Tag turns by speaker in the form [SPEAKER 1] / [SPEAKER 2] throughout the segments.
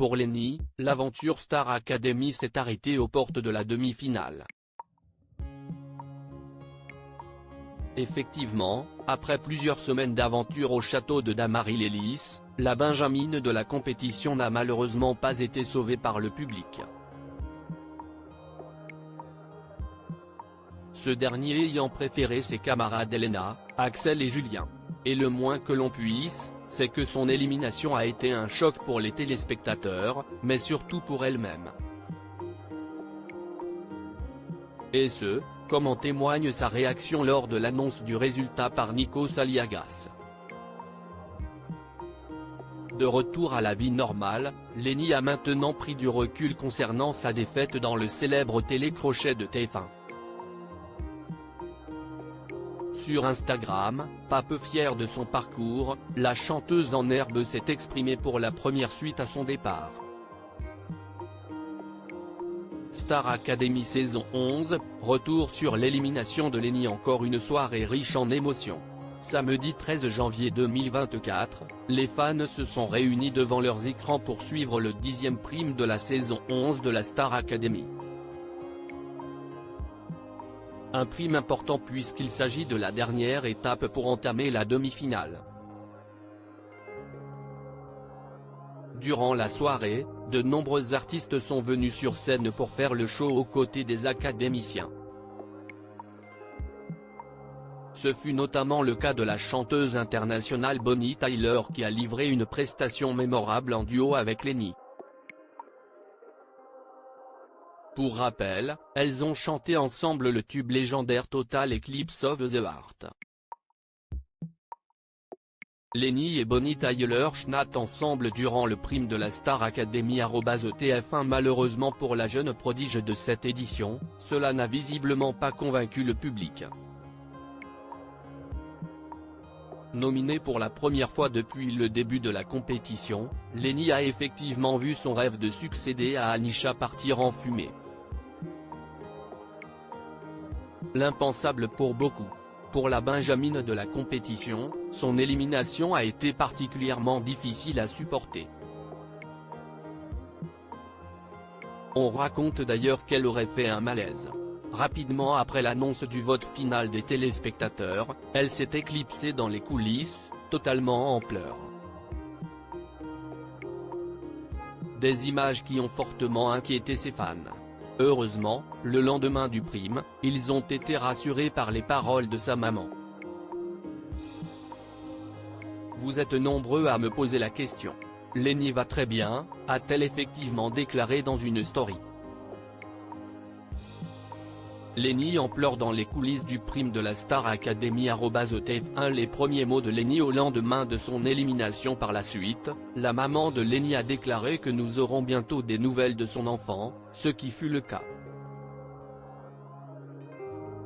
[SPEAKER 1] Pour Lenny, l'aventure Star Academy s'est arrêtée aux portes de la demi-finale. Effectivement, après plusieurs semaines d'aventure au château de Dammaril-Lys, la benjamine de la compétition n'a malheureusement pas été sauvée par le public. Ce dernier ayant préféré ses camarades Elena, Axel et Julien. Et le moins que l'on puisse, c'est que son élimination a été un choc pour les téléspectateurs, mais surtout pour elle-même. Et ce, comme en témoigne sa réaction lors de l'annonce du résultat par Nikos Aliagas. De retour à la vie normale, Lenny a maintenant pris du recul concernant sa défaite dans le célèbre télécrochet de TF1. Sur Instagram, pas peu fière de son parcours, la chanteuse en herbe s'est exprimée pour la première suite à son départ. Star Academy saison 11, retour sur l'élimination de Lenny, encore une soirée riche en émotions. Samedi 13 janvier 2024, les fans se sont réunis devant leurs écrans pour suivre le 10e prime de la saison 11 de la Star Academy. Un prime important puisqu'il s'agit de la dernière étape pour entamer la demi-finale. Durant la soirée, de nombreux artistes sont venus sur scène pour faire le show aux côtés des académiciens. Ce fut notamment le cas de la chanteuse internationale Bonnie Tyler qui a livré une prestation mémorable en duo avec Lenny. Pour rappel, elles ont chanté ensemble le tube légendaire Total Eclipse of the Heart. Lenny et Bonnie Tyler chantent ensemble durant le prime de la Star Academy @TF1. Malheureusement pour la jeune prodige de cette édition, cela n'a visiblement pas convaincu le public. Nominée pour la première fois depuis le début de la compétition, Lenny a effectivement vu son rêve de succéder à Anisha partir en fumée. L'impensable pour beaucoup. Pour la benjamine de la compétition, son élimination a été particulièrement difficile à supporter. On raconte d'ailleurs qu'elle aurait fait un malaise. Rapidement après l'annonce du vote final des téléspectateurs, elle s'est éclipsée dans les coulisses, totalement en pleurs. Des images qui ont fortement inquiété ses fans. Heureusement, le lendemain du prime, ils ont été rassurés par les paroles de sa maman. Vous êtes nombreux à me poser la question. Lenny va très bien, a-t-elle effectivement déclaré dans une story. Lenny en pleurs dans les coulisses du prime de la Star Academy @TF1. Les premiers mots de Lenny au lendemain de son élimination. Par la suite, la maman de Lenny a déclaré que nous aurons bientôt des nouvelles de son enfant, ce qui fut le cas.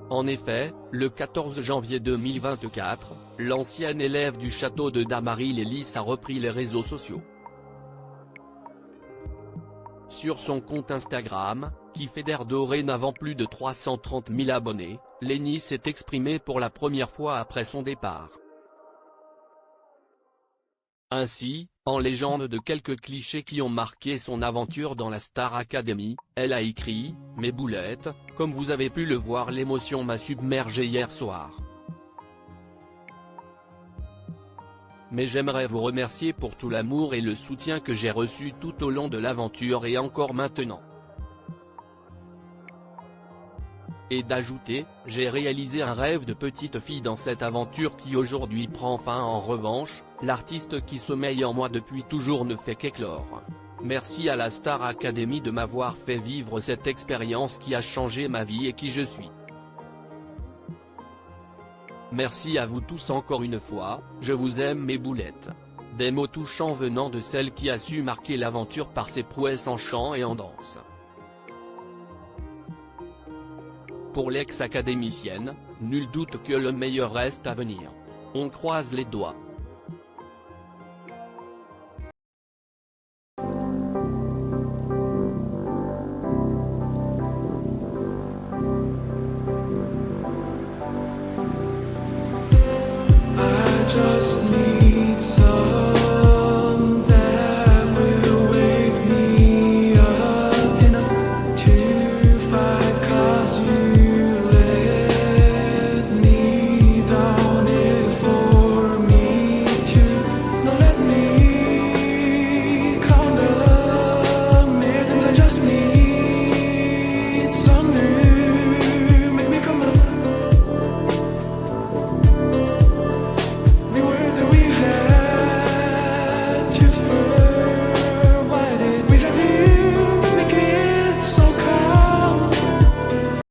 [SPEAKER 1] En effet, le 14 janvier 2024, l'ancienne élève du château de Dammaril-Lys a repris les réseaux sociaux. Sur son compte Instagram, qui fédère dorénavant plus de 330 000 abonnés, Lenny s'est exprimé pour la première fois après son départ. Ainsi, en légende de quelques clichés qui ont marqué son aventure dans la Star Academy, elle a écrit « Mes boulettes, comme vous avez pu le voir, l'émotion m'a submergé hier soir. Mais j'aimerais vous remercier pour tout l'amour et le soutien que j'ai reçu tout au long de l'aventure et encore maintenant. » Et d'ajouter, j'ai réalisé un rêve de petite fille dans cette aventure qui aujourd'hui prend fin. En revanche, l'artiste qui sommeille en moi depuis toujours ne fait qu'éclore. Merci à la Star Academy de m'avoir fait vivre cette expérience qui a changé ma vie et qui je suis. Merci à vous tous encore une fois, je vous aime mes boulettes. Des mots touchants venant de celle qui a su marquer l'aventure par ses prouesses en chant et en danse. Pour l'ex-académicienne, nul doute que le meilleur reste à venir. On croise les doigts.
[SPEAKER 2] I just need